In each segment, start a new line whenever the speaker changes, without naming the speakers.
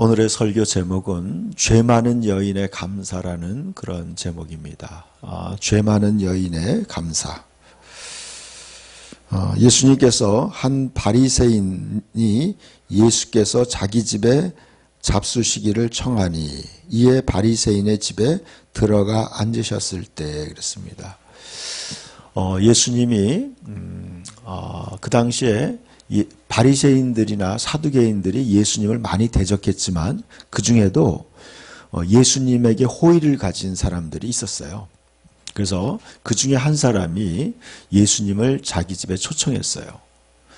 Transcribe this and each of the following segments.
오늘의 설교 제목은 죄 많은 여인의 감사라는 그런 제목입니다. 죄 많은 여인의 감사. 예수님께서 한 바리새인이 예수께서 자기 집에 잡수시기를 청하니 이에 바리새인의 집에 들어가 앉으셨을 때 그랬습니다. 예수님이 그 당시에 바리새인들이나 사두개인들이 예수님을 많이 대적했지만 그 중에도 예수님에게 호의를 가진 사람들이 있었어요. 그래서 그 중에 한 사람이 예수님을 자기 집에 초청했어요.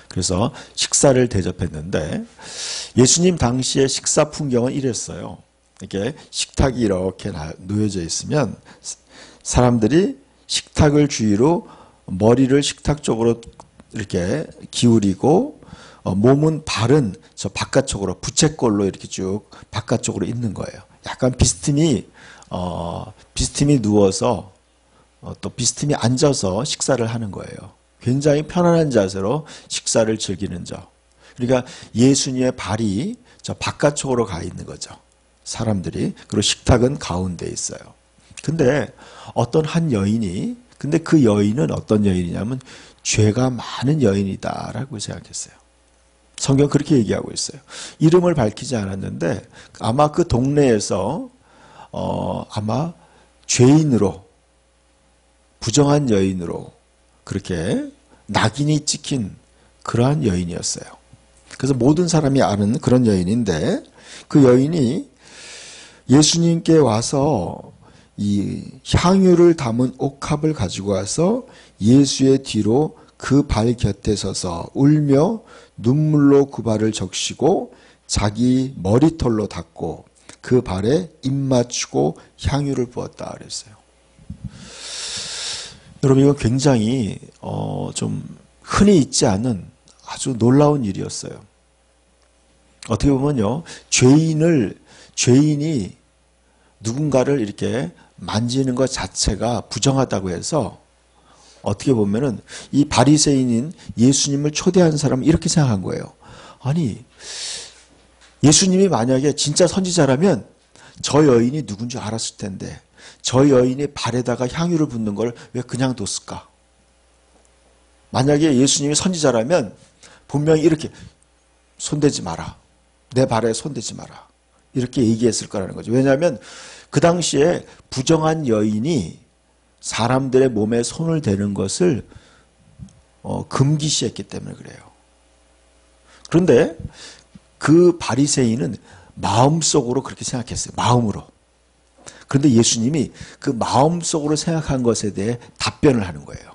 그래서 식사를 대접했는데 예수님 당시의 식사 풍경은 이랬어요. 이렇게 식탁이 이렇게 놓여져 있으면 사람들이 식탁을 주위로 머리를 식탁 쪽으로 이렇게 기울이고 몸은 발은 저 바깥쪽으로 부채꼴로 이렇게 쭉 바깥쪽으로 있는 거예요. 약간 비스듬히 누워서 또 비스듬히 앉아서 식사를 하는 거예요. 굉장히 편안한 자세로 식사를 즐기는 점. 그러니까 예수님의 발이 저 바깥쪽으로 가 있는 거죠. 사람들이. 그리고 식탁은 가운데 있어요. 근데 어떤 한 여인이, 근데 그 여인은 어떤 여인이냐면 죄가 많은 여인이다라고 생각했어요. 성경 그렇게 얘기하고 있어요. 이름을 밝히지 않았는데 아마 그 동네에서 아마 죄인으로, 부정한 여인으로 그렇게 낙인이 찍힌 그러한 여인이었어요. 그래서 모든 사람이 아는 그런 여인인데 그 여인이 예수님께 와서 이 향유를 담은 옥합을 가지고 와서 예수의 뒤로 그 발 곁에 서서 울며 눈물로 그 발을 적시고 자기 머리털로 닦고 그 발에 입 맞추고 향유를 부었다 그랬어요. 여러분 이건 굉장히 좀 흔히 있지 않은 아주 놀라운 일이었어요. 어떻게 보면요, 죄인이 누군가를 이렇게 만지는 것 자체가 부정하다고 해서 어떻게 보면은 이 바리새인인 예수님을 초대한 사람은 이렇게 생각한 거예요. 아니, 예수님이 만약에 진짜 선지자라면 저 여인이 누군지 알았을 텐데 저 여인이 발에다가 향유를 붓는 걸 왜 그냥 뒀을까? 만약에 예수님이 선지자라면 분명히 이렇게 손대지 마라. 내 발에 손대지 마라. 이렇게 얘기했을 거라는 거죠. 왜냐하면 그 당시에 부정한 여인이 사람들의 몸에 손을 대는 것을 금기시했기 때문에 그래요. 그런데 그 바리새인은 마음속으로 그렇게 생각했어요. 마음으로. 그런데 예수님이 그 마음속으로 생각한 것에 대해 답변을 하는 거예요.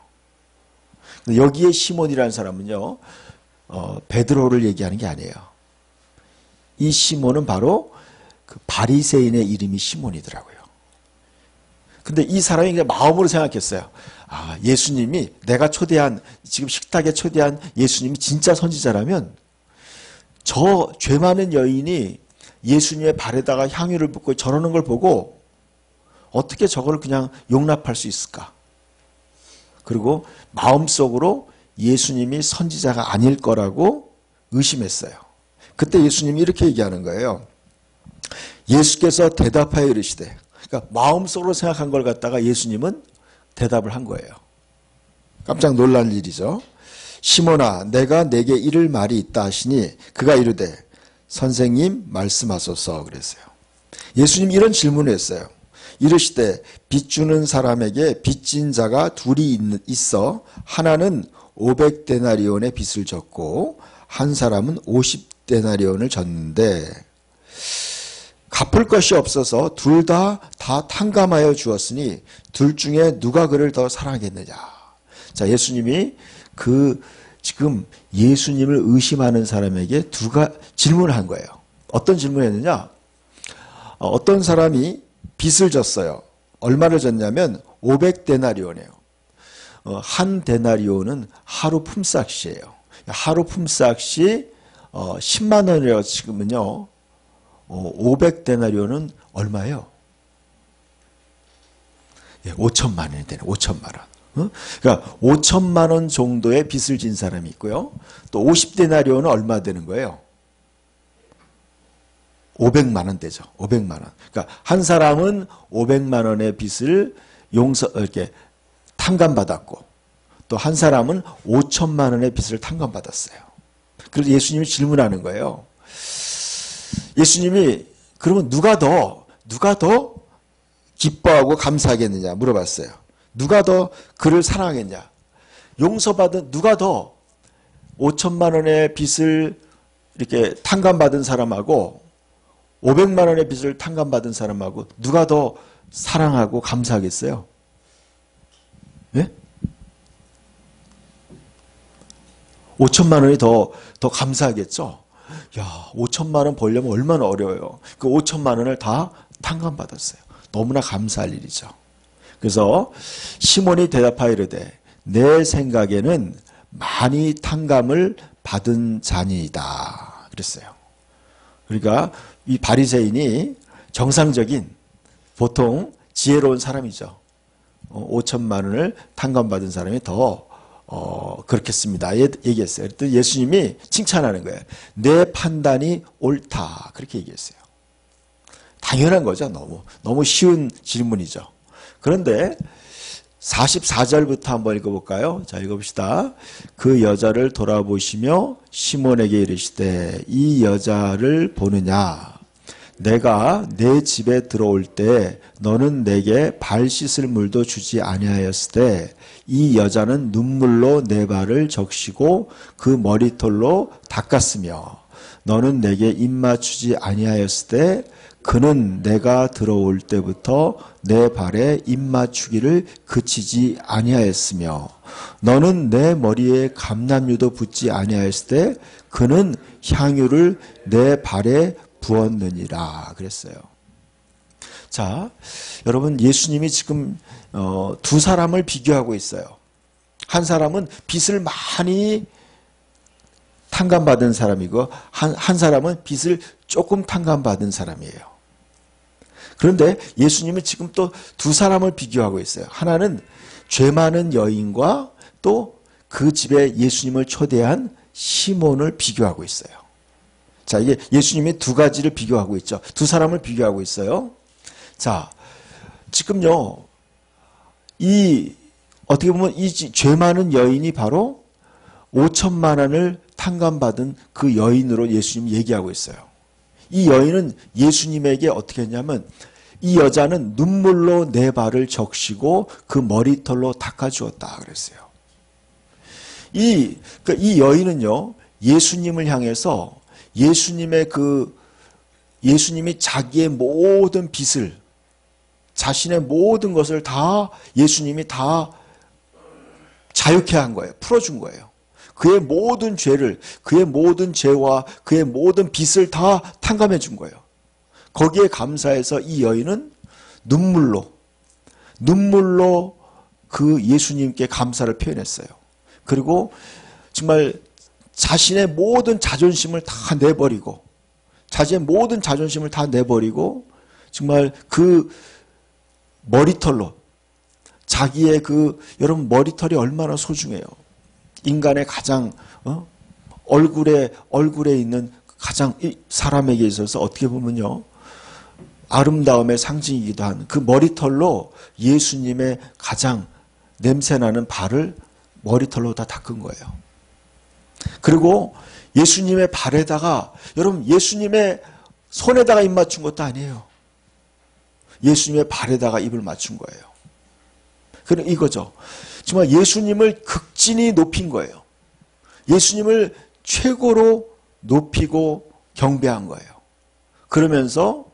여기에 시몬이라는 사람은요, 베드로를 얘기하는 게 아니에요. 이 시몬은 바로 그 바리새인의 이름이 시몬이더라고요. 근데 이 사람이 그냥 마음으로 생각했어요. 예수님이 내가 초대한, 지금 식탁에 초대한 예수님이 진짜 선지자라면 저 죄 많은 여인이 예수님의 발에다가 향유를 붓고 저러는 걸 보고 어떻게 저걸 그냥 용납할 수 있을까? 그리고 마음속으로 예수님이 선지자가 아닐 거라고 의심했어요. 그때 예수님이 이렇게 얘기하는 거예요. 예수께서 대답하여 이르시되, 그러니까 마음속으로 생각한 걸 갖다가 예수님은 대답을 한 거예요. 깜짝 놀랄 일이죠. 시몬아, 내가 내게 이를 말이 있다 하시니 그가 이르되 선생님 말씀하소서 그랬어요. 예수님이 이런 질문을 했어요. 이르시되 빚주는 사람에게 빚진 자가 둘이 있어 하나는 500데나리온의 빚을 졌고 한 사람은 50데나리온을 졌는데 갚을 것이 없어서 둘 다 탕감하여 주었으니 둘 중에 누가 그를 더 사랑하겠느냐. 자, 예수님이 지금 예수님을 의심하는 사람에게 질문을 한 거예요. 어떤 질문을 했느냐? 어떤 사람이 빚을 졌어요. 얼마를 졌냐면 500데나리온이에요. 한 데나리온은 하루 품삯이에요. 하루 품삯이 10만 원이라고 지금은요. 500데나리온은 얼마예요? 5천만 원이 되네. 5천만 원. 그러니까 5천만 원 정도의 빚을 진 사람이 있고요. 또 50데나리온은 얼마 되는 거예요? 500만 원대죠. 500만 원. 그러니까 한 사람은 500만 원의 빚을 이렇게 탕감받았고 또 한 사람은 5천만 원의 빚을 탕감받았어요. 그래서 예수님이 질문하는 거예요. 예수님이 그러면 누가 더 기뻐하고 감사하겠느냐 물어봤어요. 누가 더 그를 사랑하겠냐. 용서받은 누가 더 5천만 원의 빚을 이렇게 탕감받은 사람하고 500만 원의 빚을 탕감받은 사람하고 누가 더 사랑하고 감사하겠어요? 예? 5천만 원이 더 감사하겠죠? 야, 5천만 원 벌려면 얼마나 어려워요. 그 5천만 원을 다 탕감받았어요. 너무나 감사할 일이죠. 그래서 시몬이 대답하여 이르되 내 생각에는 많이 탕감을 받은 자니이다. 그랬어요. 그러니까 이 바리새인이 정상적인 보통 지혜로운 사람이죠. 5천만 원을 탕감받은 사람이 더 그렇겠습니다. 얘기했어요. 그랬더니 예수님이 칭찬하는 거예요. 내 판단이 옳다. 그렇게 얘기했어요. 당연한 거죠. 너무 쉬운 질문이죠. 그런데 44절부터 한번 읽어볼까요? 자, 읽어봅시다. 그 여자를 돌아보시며 시몬에게 이르시되 이 여자를 보느냐? 내가 내 집에 들어올 때 너는 내게 발 씻을 물도 주지 아니하였을 때 이 여자는 눈물로 내 발을 적시고 그 머리털로 닦았으며 너는 내게 입 맞추지 아니하였을 때 그는 내가 들어올 때부터 내 발에 입 맞추기를 그치지 아니하였으며 너는 내 머리에 감람유도 붓지 아니하였을 때 그는 향유를 내 발에 부었느니라 그랬어요. 자, 여러분 예수님이 지금 두 사람을 비교하고 있어요. 한 사람은 빚을 많이 탕감받은 사람이고 한 사람은 빚을 조금 탕감받은 사람이에요. 그런데 예수님은 지금 또 두 사람을 비교하고 있어요. 하나는 죄 많은 여인과 또 그 집에 예수님을 초대한 시몬을 비교하고 있어요. 자, 이게 예수님이 두 가지를 비교하고 있죠. 두 사람을 비교하고 있어요. 자, 지금요, 어떻게 보면 이 죄 많은 여인이 바로 5천만 원을 탕감받은 그 여인으로 예수님이 얘기하고 있어요. 이 여인은 예수님에게 어떻게 했냐면 이 여자는 눈물로 내 발을 적시고 그 머리털로 닦아주었다 그랬어요. 그러니까 이 여인은요, 예수님을 향해서 예수님이 자기의 모든 빚을, 자신의 모든 것을 다 예수님이 다 자유케 한 거예요. 풀어준 거예요. 그의 모든 죄를, 그의 모든 죄와 그의 모든 빚을 다 탕감해 준 거예요. 거기에 감사해서 이 여인은 눈물로 그 예수님께 감사를 표현했어요. 그리고 정말 자신의 모든 자존심을 다 내버리고 정말 그 머리털로 자기의 여러분 머리털이 얼마나 소중해요. 인간의 가장 얼굴에 있는 가장 사람에게 있어서 어떻게 보면요 아름다움의 상징이기도 한 그 머리털로 예수님의 가장 냄새나는 발을 머리털로 다 닦은 거예요. 그리고 예수님의 발에다가 여러분 예수님의 손에다가 입 맞춘 것도 아니에요. 예수님의 발에다가 입을 맞춘 거예요. 그럼 이거죠. 정말 예수님을 극진히 높인 거예요. 예수님을 최고로 높이고 경배한 거예요. 그러면서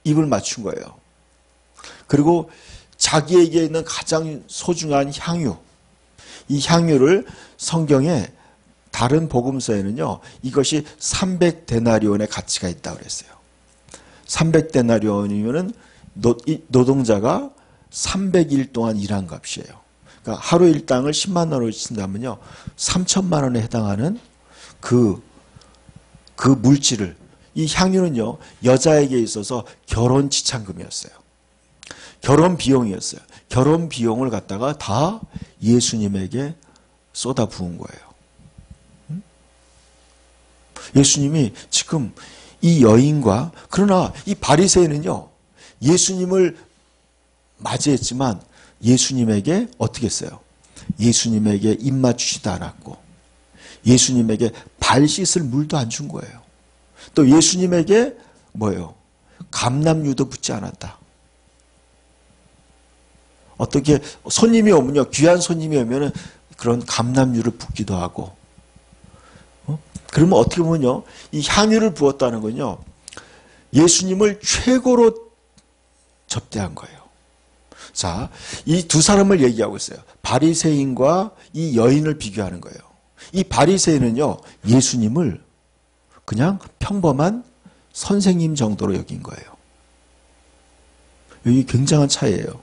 입을 맞춘 거예요. 그리고 자기에게 있는 가장 소중한 향유, 이 향유를 성경에 다른 복음서에는요, 이것이 300데나리온의 가치가 있다고 그랬어요. 300데나리온이면은 노동자가 300일 동안 일한 값이에요. 그러니까 하루 일당을 10만 원으로 친다면요, 3천만 원에 해당하는 그 물질을, 이 향유는요, 여자에게 있어서 결혼 지참금이었어요. 결혼 비용이었어요. 결혼 비용을 갖다가 다 예수님에게 쏟아 부은 거예요. 예수님이 지금 이 여인과, 그러나 이 바리새인은요, 예수님을 맞이했지만 예수님에게 어떻게 했어요? 예수님에게 입 맞추지도 않았고 예수님에게 발 씻을 물도 안 준 거예요. 또 예수님에게 뭐예요? 감람유도 붓지 않았다. 어떻게 손님이 오면요, 귀한 손님이 오면은 그런 감람유를 붓기도 하고, 그러면 어떻게 보면요, 이 향유를 부었다는 건요, 예수님을 최고로 접대한 거예요. 자, 이 두 사람을 얘기하고 있어요. 바리새인과 이 여인을 비교하는 거예요. 이 바리새인은요, 예수님을 그냥 평범한 선생님 정도로 여긴 거예요. 여기 굉장한 차이예요.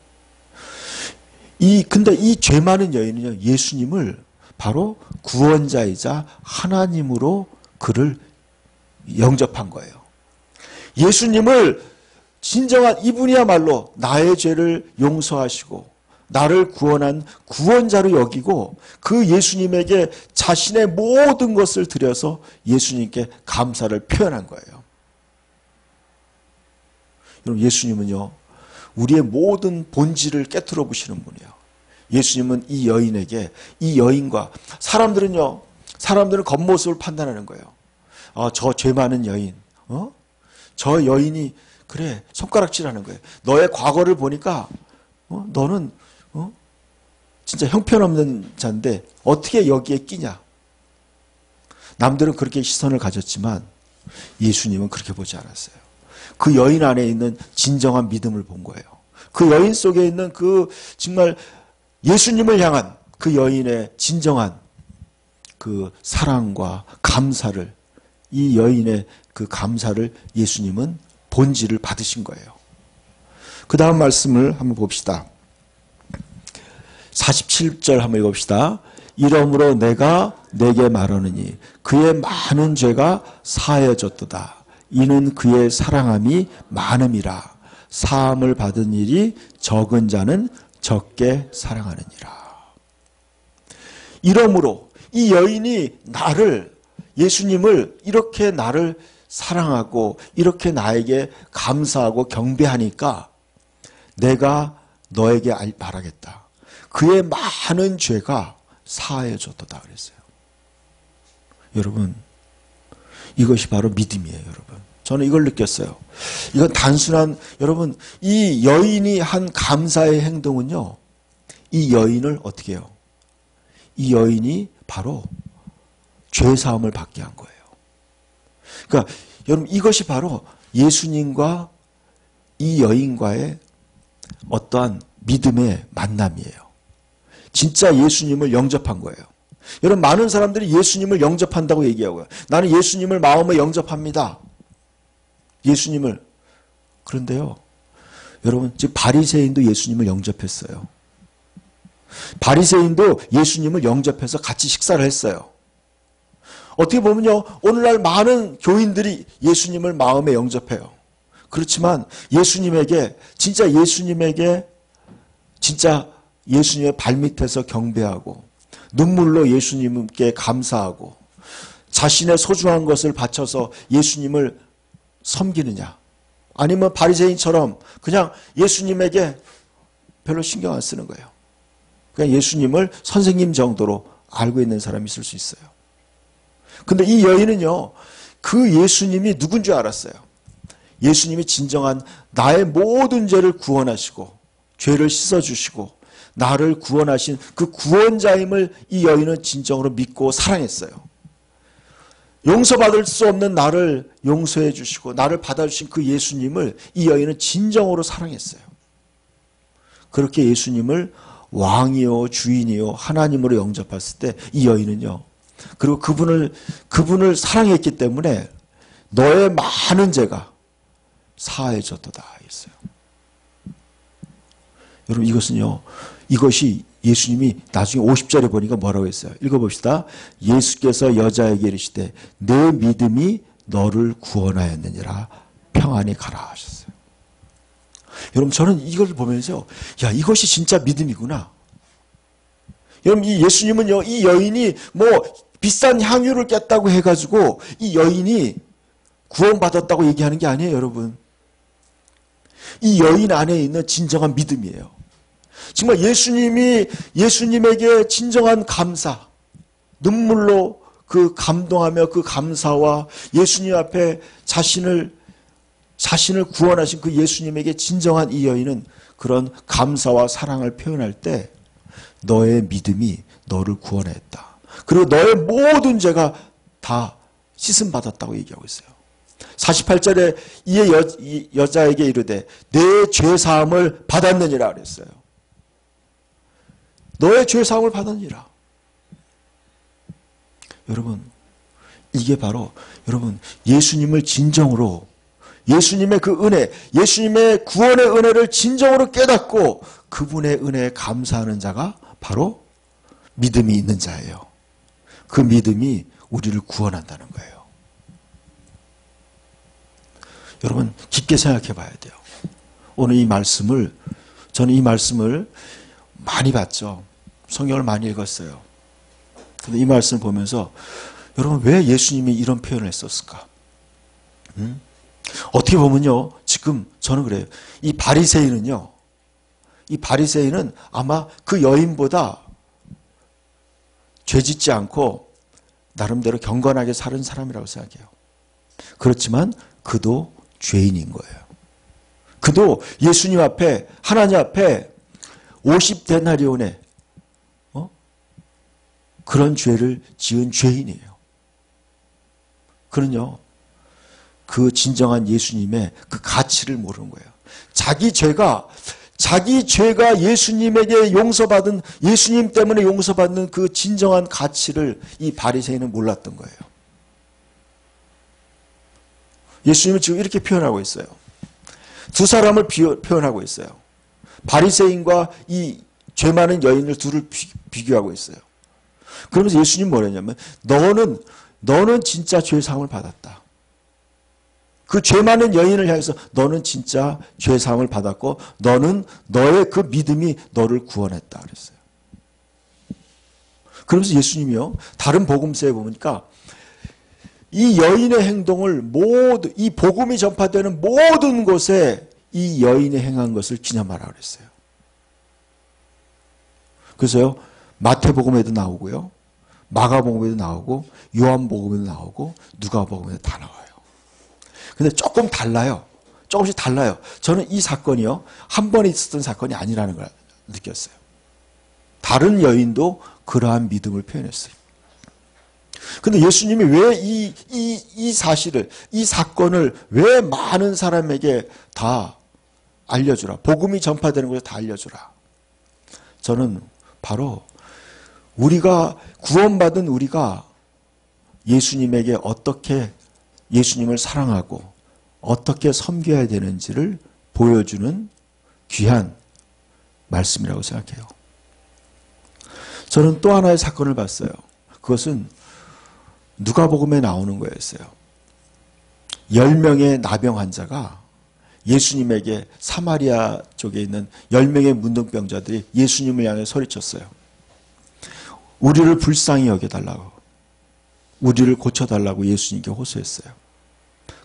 근데 이 죄 많은 여인은요, 예수님을 바로 구원자이자 하나님으로 그를 영접한 거예요. 예수님을 진정한, 이분이야말로 나의 죄를 용서하시고 나를 구원한 구원자로 여기고 그 예수님에게 자신의 모든 것을 드려서 예수님께 감사를 표현한 거예요. 여러분, 예수님은요, 우리의 모든 본질을 깨트려 보시는 분이에요. 예수님은 이 여인에게, 이 여인과, 사람들은 겉모습을 판단하는 거예요. 저 죄 많은 여인, 저 여인이 그래, 손가락질하는 거예요. 너의 과거를 보니까 너는 진짜 형편없는 자인데 어떻게 여기에 끼냐. 남들은 그렇게 시선을 가졌지만 예수님은 그렇게 보지 않았어요. 그 여인 안에 있는 진정한 믿음을 본 거예요. 그 여인 속에 있는 그 정말 예수님을 향한 그 여인의 진정한 그 사랑과 감사를, 이 여인의 그 감사를 예수님은 본질을 받으신 거예요. 그 다음 말씀을 한번 봅시다. 47절 한번 읽어봅시다. 이러므로 내가 내게 말하느니 그의 많은 죄가 사하여졌도다. 이는 그의 사랑함이 많음이라. 사함을 받은 일이 적은 자는 적게 사랑하느니라. 이러므로 이 여인이 예수님을 이렇게 나를 사랑하고 이렇게 나에게 감사하고 경배하니까 내가 너에게 말하겠다. 그의 많은 죄가 사하여졌도다 그랬어요. 여러분, 이것이 바로 믿음이에요, 여러분. 저는 이걸 느꼈어요. 이건 단순한, 여러분, 이 여인이 한 감사의 행동은요, 이 여인을 어떻게 해요? 이 여인이 바로 죄사함을 받게 한 거예요. 그러니까 여러분, 이것이 바로 예수님과 이 여인과의 어떠한 믿음의 만남이에요. 진짜 예수님을 영접한 거예요. 여러분, 많은 사람들이 예수님을 영접한다고 얘기하고요. 나는 예수님을 마음에 영접합니다. 예수님을. 그런데요, 여러분, 지금 바리새인도 예수님을 영접했어요. 바리새인도 예수님을 영접해서 같이 식사를 했어요. 어떻게 보면요, 오늘날 많은 교인들이 예수님을 마음에 영접해요. 그렇지만 진짜 예수님의 발밑에서 경배하고 눈물로 예수님께 감사하고 자신의 소중한 것을 바쳐서 예수님을 섬기느냐, 아니면 바리새인처럼 그냥 예수님에게 별로 신경 안 쓰는 거예요. 그냥 예수님을 선생님 정도로 알고 있는 사람이 있을 수 있어요. 근데 이 여인은요, 그 예수님이 누군 줄 알았어요. 예수님이 진정한 나의 모든 죄를 구원하시고 죄를 씻어주시고 나를 구원하신 그 구원자임을 이 여인은 진정으로 믿고 사랑했어요. 용서받을 수 없는 나를 용서해 주시고 나를 받아주신 그 예수님을 이 여인은 진정으로 사랑했어요. 그렇게 예수님을 왕이요 주인이요 하나님으로 영접했을 때 이 여인은요, 그리고 그분을 사랑했기 때문에 너의 많은 죄가 사해졌도다 했어요. 여러분, 이것이 예수님이 나중에 50절에 보니까 뭐라고 했어요? 읽어봅시다. 예수께서 여자에게 이르시되 내 믿음이 너를 구원하였느니라, 평안히 가라 하셨어요. 여러분, 저는 이걸 보면서 야, 이것이 진짜 믿음이구나. 여러분, 이 예수님은요, 이 여인이 비싼 향유를 깼다고 해가지고 이 여인이 구원받았다고 얘기하는 게 아니에요, 여러분. 이 여인 안에 있는 진정한 믿음이에요. 정말 예수님에게 진정한 감사, 눈물로 그 감동하며 그 감사와 예수님 앞에 자신을 구원하신 그 예수님에게 진정한 이 여인은 그런 감사와 사랑을 표현할 때 너의 믿음이 너를 구원했다. 그리고 너의 모든 죄가 다 씻음받았다고 얘기하고 있어요. 48절에 이 여자에게 이르되 내 죄사함을 받았느니라 그랬어요. 너의 죄사함을 받았느니라. 여러분, 이게 바로 여러분 예수님을 진정으로 예수님의 그 은혜, 예수님의 구원의 은혜를 진정으로 깨닫고 그분의 은혜에 감사하는 자가 바로 믿음이 있는 자예요. 그 믿음이 우리를 구원한다는 거예요. 여러분 깊게 생각해 봐야 돼요. 오늘 저는 이 말씀을 많이 봤죠. 성경을 많이 읽었어요. 근데 이 말씀을 보면서 여러분 왜 예수님이 이런 표현을 했었을까? 어떻게 보면요. 지금 저는 그래요. 이 바리새인은 아마 그 여인보다 죄짓지 않고 나름대로 경건하게 사는 사람이라고 생각해요. 그렇지만 그도 죄인인 거예요. 그도 예수님 앞에 하나님 앞에 50데나리온의 그런 죄를 지은 죄인이에요. 그는요. 그 진정한 예수님의 그 가치를 모르는 거예요. 자기 죄가 예수님에게 용서받은 예수님 때문에 용서받는 그 진정한 가치를 이 바리새인은 몰랐던 거예요. 예수님은 지금 이렇게 표현하고 있어요. 두 사람을 표현하고 있어요. 바리새인과 이 죄 많은 여인을 둘을 비교하고 있어요. 그러면서 예수님 뭐랬냐면 너는 진짜 죄 사함을 받았다. 그 죄 많은 여인을 향해서 너는 진짜 죄 사함을 받았고 너의 그 믿음이 너를 구원했다 그랬어요. 그러면서 예수님이요. 다른 복음서에 보니까 이 여인의 행동을 이 복음이 전파되는 모든 곳에 이 여인이 행한 것을 기념하라 그랬어요. 그래서요. 마태복음에도 나오고요. 마가복음에도 나오고 요한복음에도 나오고 누가복음에도 다 나와요. 근데 조금 달라요. 조금씩 달라요. 저는 이 사건이요. 한 번에 있었던 사건이 아니라는 걸 느꼈어요. 다른 여인도 그러한 믿음을 표현했어요. 근데 예수님이 왜 이 사실을, 이 사건을 왜 많은 사람에게 다 알려주라. 복음이 전파되는 곳에 다 알려주라. 저는 바로 구원받은 우리가 예수님에게 어떻게 예수님을 사랑하고 어떻게 섬겨야 되는지를 보여주는 귀한 말씀이라고 생각해요. 저는 또 하나의 사건을 봤어요. 그것은 누가복음에 나오는 거였어요. 10명의 나병 환자가 예수님에게 사마리아 쪽에 있는 10명의 문둥병자들이 예수님을 향해 소리쳤어요. 우리를 불쌍히 여겨달라고, 우리를 고쳐달라고 예수님께 호소했어요.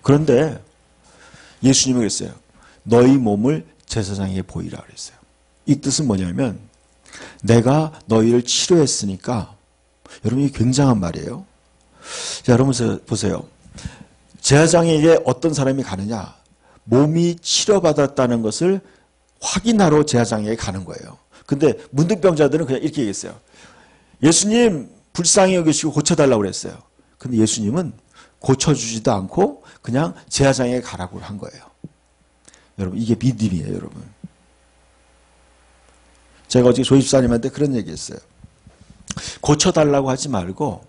그런데 예수님이 그랬어요. 너희 몸을 제사장에게 보이라 그랬어요. 이 뜻은 뭐냐면 내가 너희를 치료했으니까, 여러분 이게 굉장한 말이에요. 자, 여러분 보세요. 제사장에게 어떤 사람이 가느냐? 몸이 치료받았다는 것을 확인하러 제사장에게 가는 거예요. 근데 문둥병자들은 그냥 이렇게 얘기했어요. 예수님 불쌍히 여기시고 고쳐달라고 그랬어요. 근데 예수님은 고쳐주지도 않고 그냥 제사장에게 가라고 한 거예요. 여러분 이게 믿음이에요. 여러분. 제가 어제 조집사님한테 그런 얘기했어요. 고쳐달라고 하지 말고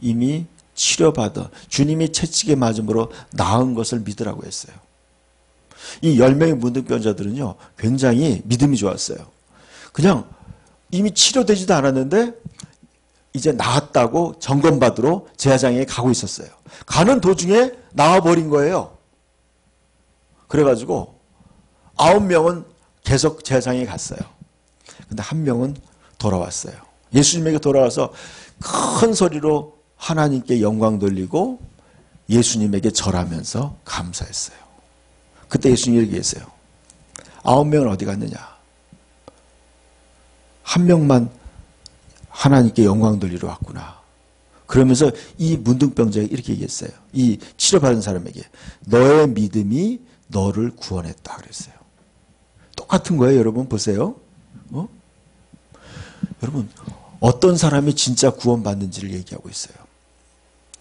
이미 치료받아 주님이 채찍에 맞음으로 나은 것을 믿으라고 했어요. 이 10명의 문둥병자들은요. 굉장히 믿음이 좋았어요. 그냥 이미 치료되지도 않았는데 이제 나았다고 점검받으러 제사장에 가고 있었어요. 가는 도중에 나와버린 거예요. 그래가지고 9명은 계속 제사장에 갔어요. 근데 1명은 돌아왔어요. 예수님에게 돌아와서 큰 소리로 하나님께 영광 돌리고 예수님에게 절하면서 감사했어요. 그때 예수님이 얘기했어요. 9명은 어디 갔느냐? 한 명만 하나님께 영광 돌리러 왔구나. 그러면서 이 문둥병자에게 이렇게 얘기했어요. 이 치료받은 사람에게 너의 믿음이 너를 구원했다 그랬어요. 똑같은 거예요. 여러분 보세요. 여러분 어떤 사람이 진짜 구원받는지를 얘기하고 있어요.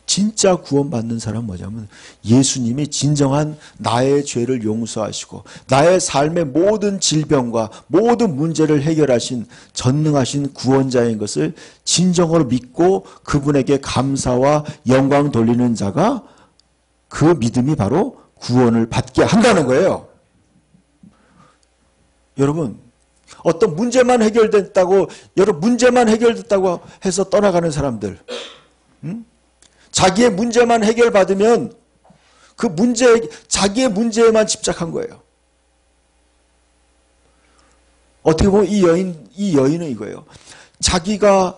진짜 구원받는 사람은 뭐냐면 예수님이 진정한 나의 죄를 용서하시고 나의 삶의 모든 질병과 모든 문제를 해결하신 전능하신 구원자인 것을 진정으로 믿고 그분에게 감사와 영광 돌리는 자가 그 믿음이 바로 구원을 받게 한다는 거예요. 여러분 어떤 문제만 해결됐다고 여러분 문제만 해결됐다고 해서 떠나가는 사람들 자기의 문제만 해결받으면 그 문제, 자기의 문제에만 집착한 거예요. 어떻게 보면 이 여인은 이거예요. 자기가,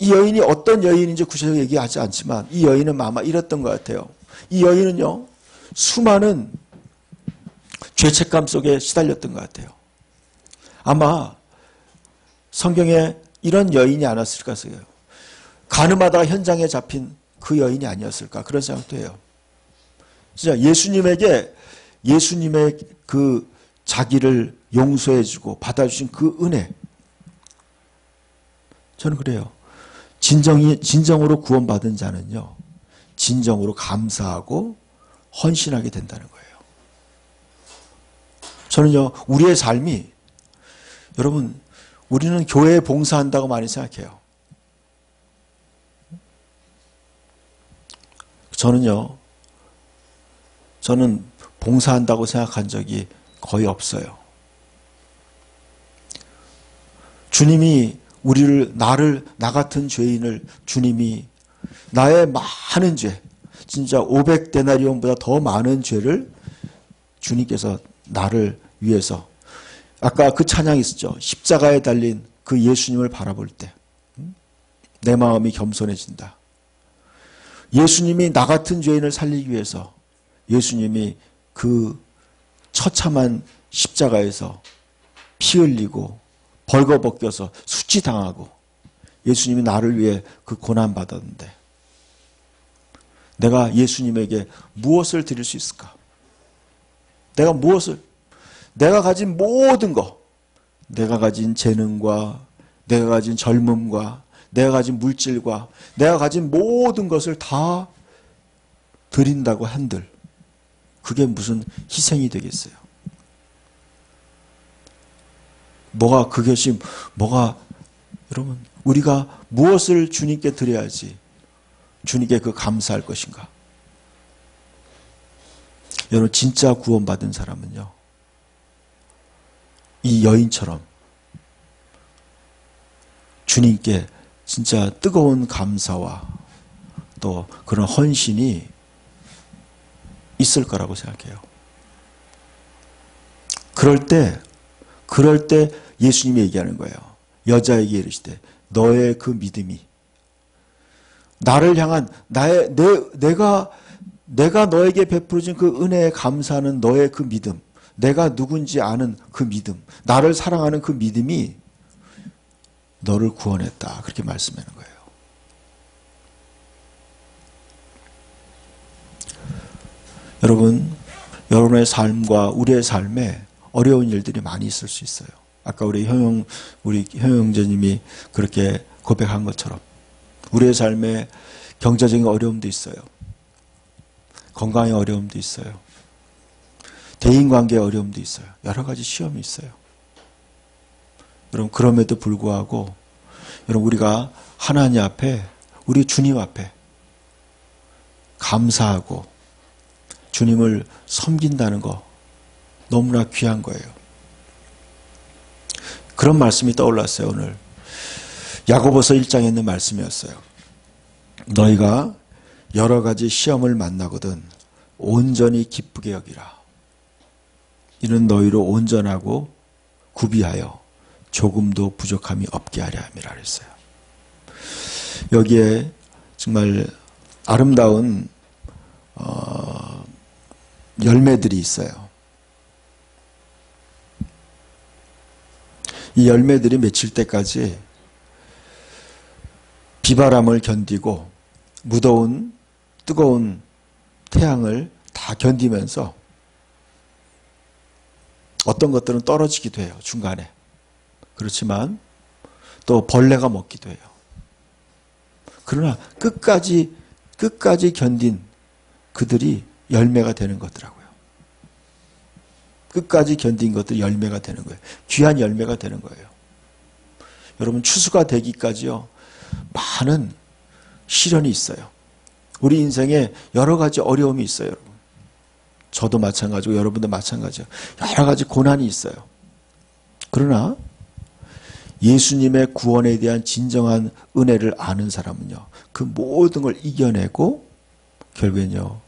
이 여인이 어떤 여인인지 구체적으로 얘기하지 않지만 이 여인은 아마 이랬던 것 같아요. 이 여인은요, 수많은 죄책감 속에 시달렸던 것 같아요. 아마 성경에 이런 여인이 안 왔을까 해요. 가늠하다가 현장에 잡힌 그 여인이 아니었을까 그런 생각도 해요. 진짜 예수님의 그 자기를 용서해주고 받아주신 그 은혜 저는 그래요. 진정으로 구원받은 자는요 진정으로 감사하고 헌신하게 된다는 거예요. 저는요 우리의 삶이 여러분 우리는 교회에 봉사한다고 많이 생각해요. 저는 봉사한다고 생각한 적이 거의 없어요. 주님이 나 같은 죄인을 주님이 나의 많은 죄, 진짜 500데나리온보다 더 많은 죄를 주님께서 나를 위해서 아까 그 찬양이 있었죠. 십자가에 달린 그 예수님을 바라볼 때 내 마음이 겸손해진다. 예수님이 나 같은 죄인을 살리기 위해서 예수님이 그 처참한 십자가에서 피 흘리고 벌거벗겨서 수치당하고 예수님이 나를 위해 그 고난받았는데 내가 예수님에게 무엇을 드릴 수 있을까? 내가 가진 모든 거, 내가 가진 재능과 내가 가진 젊음과 내가 가진 물질과 내가 가진 모든 것을 다 드린다고 한들 그게 무슨 희생이 되겠어요? 여러분 우리가 무엇을 주님께 드려야지 주님께 그 감사할 것인가? 여러분 진짜 구원받은 사람은요 이 여인처럼 주님께 진짜 뜨거운 감사와 또 그런 헌신이 있을 거라고 생각해요. 그럴 때 예수님이 얘기하는 거예요. 여자에게 이르시되 너의 그 믿음이 나를 향한 내가 너에게 베풀어진 그 은혜에 감사하는 너의 그 믿음, 내가 누군지 아는 그 믿음, 나를 사랑하는 그 믿음이 너를 구원했다. 그렇게 말씀하는 거예요. 여러분, 여러분의 삶과 우리의 삶에 어려운 일들이 많이 있을 수 있어요. 아까 우리 형용 형제님이 그렇게 고백한 것처럼 우리의 삶에 경제적인 어려움도 있어요. 건강의 어려움도 있어요. 대인관계의 어려움도 있어요. 여러 가지 시험이 있어요. 여러분 그럼에도 불구하고 여러분 우리가 하나님 앞에 우리 주님 앞에 감사하고 주님을 섬긴다는 거 너무나 귀한 거예요. 그런 말씀이 떠올랐어요. 오늘 야고보서 1장에 있는 말씀이었어요. 너희가 여러 가지 시험을 만나거든 온전히 기쁘게 여기라. 이는 너희로 온전하고 구비하여 조금도 부족함이 없게 하려 함이라 그랬어요. 여기에 정말 아름다운 열매들이 있어요. 이 열매들이 맺힐 때까지 비바람을 견디고 무더운 뜨거운 태양을 다 견디면서 어떤 것들은 떨어지기도 해요. 중간에. 그렇지만 또 벌레가 먹기도 해요. 그러나 끝까지 견딘 그들이 열매가 되는 거더라고요. 끝까지 견딘 것들이 열매가 되는 거예요. 귀한 열매가 되는 거예요. 여러분 추수가 되기까지요. 많은 시련이 있어요. 우리 인생에 여러 가지 어려움이 있어요. 여러분. 저도 마찬가지고 여러분도 마찬가지예요. 여러 가지 고난이 있어요. 그러나 예수님의 구원에 대한 진정한 은혜를 아는 사람은요. 그 모든 걸 이겨내고 결국엔요.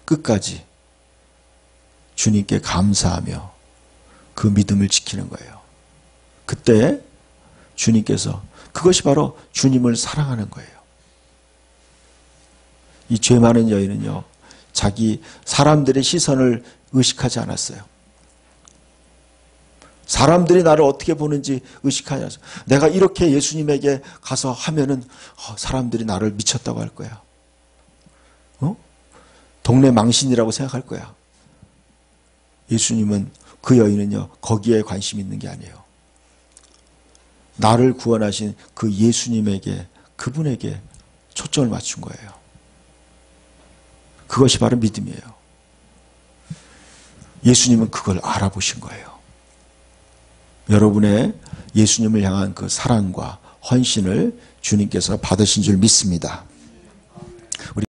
끝까지 주님께 감사하며 그 믿음을 지키는 거예요. 그때 주님께서 그것이 바로 주님을 사랑하는 거예요. 이 죄 많은 여인은요. 자기 사람들의 시선을 의식하지 않았어요. 사람들이 나를 어떻게 보는지 의식하지 않았어요. 내가 이렇게 예수님에게 가서 하면은 사람들이 나를 미쳤다고 할 거야. 동네 망신이라고 생각할 거야. 예수님은 그 여인은요. 거기에 관심 있는 게 아니에요. 나를 구원하신 그 예수님에게 그분에게 초점을 맞춘 거예요. 그것이 바로 믿음이에요. 예수님은 그걸 알아보신 거예요. 여러분의 예수님을 향한 그 사랑과 헌신을 주님께서 받으신 줄 믿습니다.